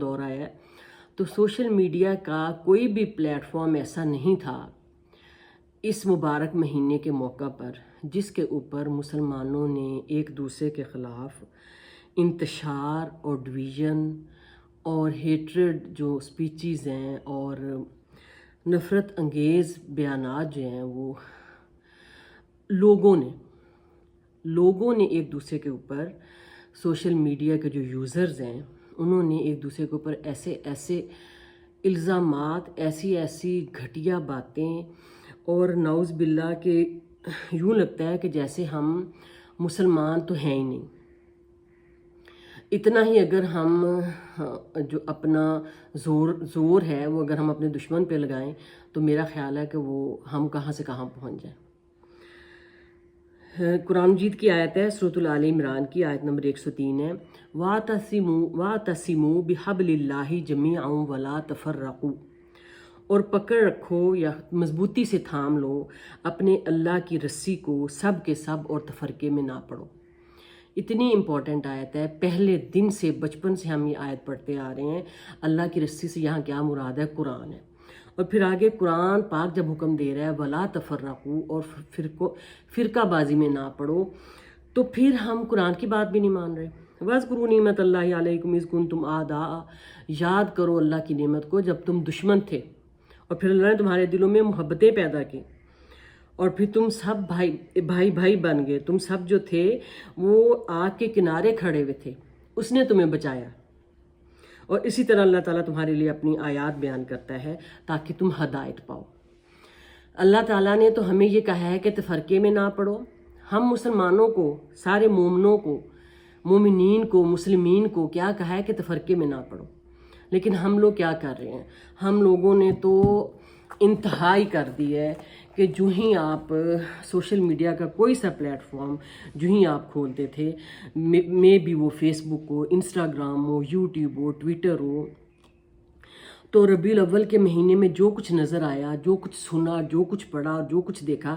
دور آیا ہے تو سوشل میڈیا کا کوئی بھی پلیٹ فارم ایسا نہیں تھا اس مبارک مہینے کے موقع پر جس کے اوپر مسلمانوں نے ایک دوسرے کے خلاف انتشار اور ڈویژن اور ہیٹرڈ جو سپیچز ہیں اور نفرت انگیز بیانات جو ہیں وہ لوگوں نے ایک دوسرے کے اوپر سوشل میڈیا کے جو یوزرز ہیں انہوں نے ایک دوسرے کے اوپر ایسے الزامات ایسی گھٹیا باتیں اور نعوذ باللہ کہ یوں لگتا ہے کہ جیسے ہم مسلمان تو ہیں ہی نہیں. اتنا ہی اگر ہم جو اپنا زور ہے وہ اگر ہم اپنے دشمن پہ لگائیں تو میرا خیال ہے کہ وہ ہم کہاں سے کہاں پہنچ جائیں. قرآن مجید کی آیت ہے سورۃ آل عمران کی آیت نمبر 103 ہے وَاعْتَصِمُوا بِحَبْلِ اللَّهِ جَمِيعًا وَلَا تَفَرَّقُوا، اور پکڑ رکھو یا مضبوطی سے تھام لو اپنے اللہ کی رسی کو سب کے سب اور تفرقے میں نہ پڑو. اتنی امپورٹنٹ آیت ہے، پہلے دن سے بچپن سے ہم یہ آیت پڑھتے آ رہے ہیں. اللہ کی رسی سے یہاں کیا مراد ہے؟ قرآن ہے. اور پھر آگے قرآن پاک جب حکم دے رہا ہے ولا تفرقوا، اور فرقہ بازی میں نہ پڑو، تو پھر ہم قرآن کی بات بھی نہیں مان رہے. وَاذْكُرُوا نِعْمَتَ اللَّهِ عَلَيْكُمْ إِذْ كُنْتُمْ أَعْدَاءً، یاد کرو اللہ کی نعمت کو جب تم دشمن تھے اور پھر اللہ نے تمہارے دلوں میں محبتیں پیدا کی اور پھر تم سب بھائی بن گئے. تم سب جو تھے وہ آگ کے کنارے کھڑے ہوئے تھے، اس نے تمہیں بچایا. اور اسی طرح اللہ تعالیٰ تمہارے لیے اپنی آیات بیان کرتا ہے تاکہ تم ہدایت پاؤ. اللہ تعالیٰ نے تو ہمیں یہ کہا ہے کہ تفرقے میں نہ پڑو. ہم مسلمانوں کو، سارے مومنوں کو، مومنین کو، مسلمین کو کیا کہا ہے کہ تفرقے میں نہ پڑو. لیکن ہم لوگ کیا کر رہے ہیں؟ ہم لوگوں نے تو انتہائی کر دی ہے کہ جو ہی آپ سوشل میڈیا کا کوئی سا پلیٹ فارم جو ہی آپ کھولتے تھے، میں بھی وہ فیس بک ہو، انسٹاگرام ہو، یوٹیوب ہو، ٹویٹر ہو، تو ربیع الاول کے مہینے میں جو کچھ نظر آیا، جو کچھ سنا، جو کچھ پڑھا، جو کچھ دیکھا،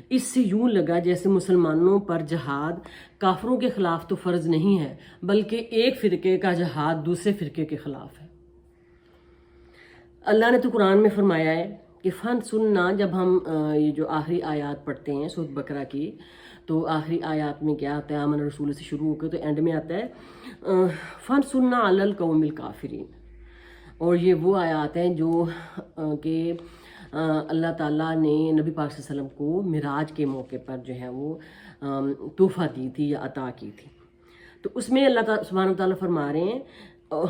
اس سے یوں لگا جیسے مسلمانوں پر جہاد کافروں کے خلاف تو فرض نہیں ہے بلکہ ایک فرقے کا جہاد دوسرے فرقے کے خلاف ہے. اللہ نے تو قرآن میں فرمایا ہے کہ فن سننا، جب ہم یہ جو آخری آیات پڑھتے ہیں سورۃ بقرہ کی، تو آخری آیات میں کیا آتا ہے؟ آمن رسول سے شروع ہو کے تو اینڈ میں آتا ہے فن سننا علی القوم الکافرین. اور یہ وہ آیات ہیں جو کہ اللہ تعالیٰ نے نبی پاک صلی اللہ علیہ وسلم کو معراج کے موقع پر جو ہے وہ تحفہ دی تھی یا عطا کی تھی. تو اس میں اللہ تعالیٰ سبحانہ وتعالیٰ فرما رہے ہیں،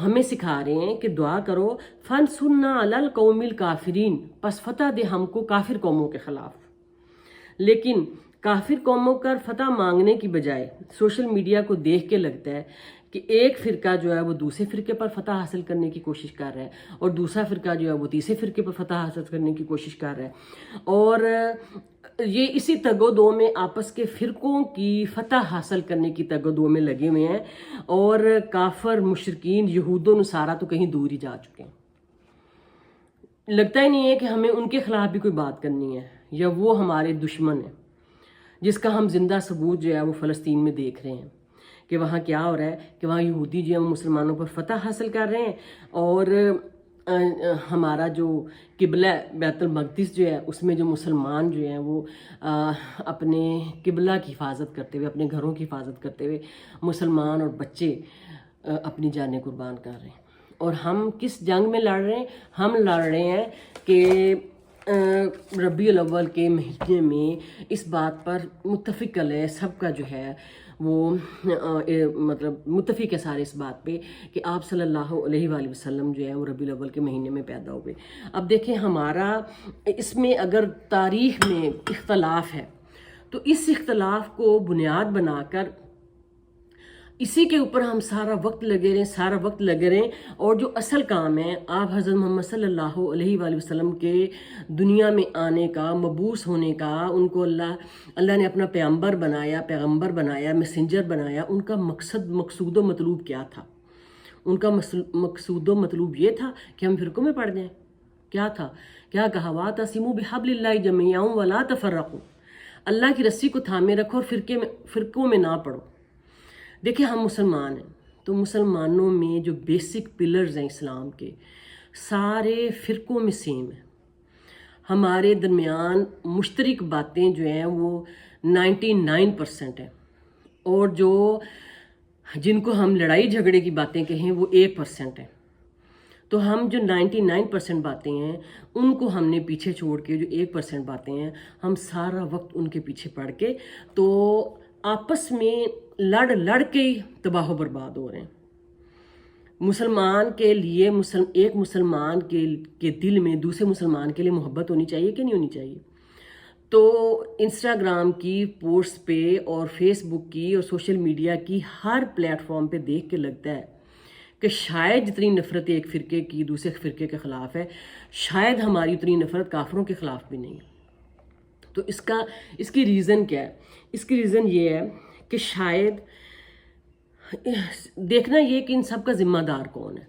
ہمیں سکھا رہے ہیں کہ دعا کرو فن سننا علی القوم الکافرین، پس فتح دے ہم کو کافر قوموں کے خلاف. لیکن کافر قوموں کا فتح مانگنے کی بجائے سوشل میڈیا کو دیکھ کے لگتا ہے کہ ایک فرقہ جو ہے وہ دوسرے فرقے پر فتح حاصل کرنے کی کوشش کر رہا ہے اور دوسرا فرقہ جو ہے وہ تیسرے فرقے پر فتح حاصل کرنے کی کوشش کر رہا ہے، اور یہ اسی تگ و دو میں آپس کے فرقوں کی فتح حاصل کرنے کی تگ و دو میں لگے ہوئے ہیں. اور کافر مشرکین یہود و نصارہ تو کہیں دور ہی جا چکے ہیں. لگتا ہی نہیں ہے کہ ہمیں ان کے خلاف بھی کوئی بات کرنی ہے، یا وہ ہمارے دشمن ہیں جس کا ہم زندہ ثبوت جو ہے وہ فلسطین میں دیکھ رہے ہیں کہ وہاں کیا ہو رہا ہے کہ وہاں یہودی جو ہے وہ مسلمانوں پر فتح حاصل کر رہے ہیں، اور ہمارا جو قبلہ بیت المقدس جو ہے اس میں جو مسلمان جو ہیں وہ اپنے قبلہ کی حفاظت کرتے ہوئے، اپنے گھروں کی حفاظت کرتے ہوئے مسلمان اور بچے اپنی جانیں قربان کر رہے ہیں. اور ہم کس جنگ میں لڑ رہے ہیں؟ ہم لڑ رہے ہیں کہ ربیع الاول کے مہینے میں اس بات پر متفق ہے سب کا جو ہے وہ مطلب متفق ہے سارے اس بات پہ کہ آپ صلی اللہ علیہ وآلہ وسلم جو ہے وہ ربیع الاول کے مہینے میں پیدا ہوئے. اب دیکھیں ہمارا اس میں اگر تاریخ میں اختلاف ہے تو اس اختلاف کو بنیاد بنا کر اسی کے اوپر ہم سارا وقت لگے رہیں اور جو اصل کام ہے آپ حضرت محمد صلی اللہ علیہ وآلہ وسلم کے دنیا میں آنے کا، مبعوث ہونے کا، ان کو اللہ نے اپنا پیغمبر بنایا، میسنجر بنایا. ان کا مقصود و مطلوب کیا تھا؟ ان کا مقصود و مطلوب یہ تھا کہ ہم فرقوں میں پڑ جائیں. کیا تھا؟ کیا کہا؟ وَاعْتَصِمُوا بِحَبْلِ اللَّهِ جَمِيعًا وَلَا تَفَرَّقُوا، اللہ کی رسی کو تھامے رکھو اور فرقوں میں نہ پڑو. دیکھیں ہم مسلمان ہیں تو مسلمانوں میں جو بیسک پلرز ہیں اسلام کے سارے فرقوں میں سیم ہیں. ہمارے درمیان مشترک باتیں جو ہیں وہ 99% ہیں، اور جن کو ہم لڑائی جھگڑے کی باتیں کہیں وہ 1% ہیں. تو ہم جو 99% باتیں ہیں ان کو ہم نے پیچھے چھوڑ کے جو 1% باتیں ہیں ہم سارا وقت ان کے پیچھے پڑ کے تو آپس میں لڑ کے ہی تباہ و برباد ہو رہے ہیں. مسلمان کے لیے ایک مسلمان کے دل میں دوسرے مسلمان کے لیے محبت ہونی چاہیے کہ نہیں ہونی چاہیے؟ تو انسٹاگرام کی پوسٹ پہ اور فیس بک کی اور سوشل میڈیا کی ہر پلیٹ فارم پہ دیکھ کے لگتا ہے کہ شاید جتنی نفرت ایک فرقے کی دوسرے فرقے کے خلاف ہے شاید ہماری اتنی نفرت کافروں کے خلاف بھی نہیں. تو اس کی ریزن کیا ہے؟ اس کی ریزن یہ ہے کہ شاید دیکھنا یہ کہ ان سب کا ذمہ دار کون ہے.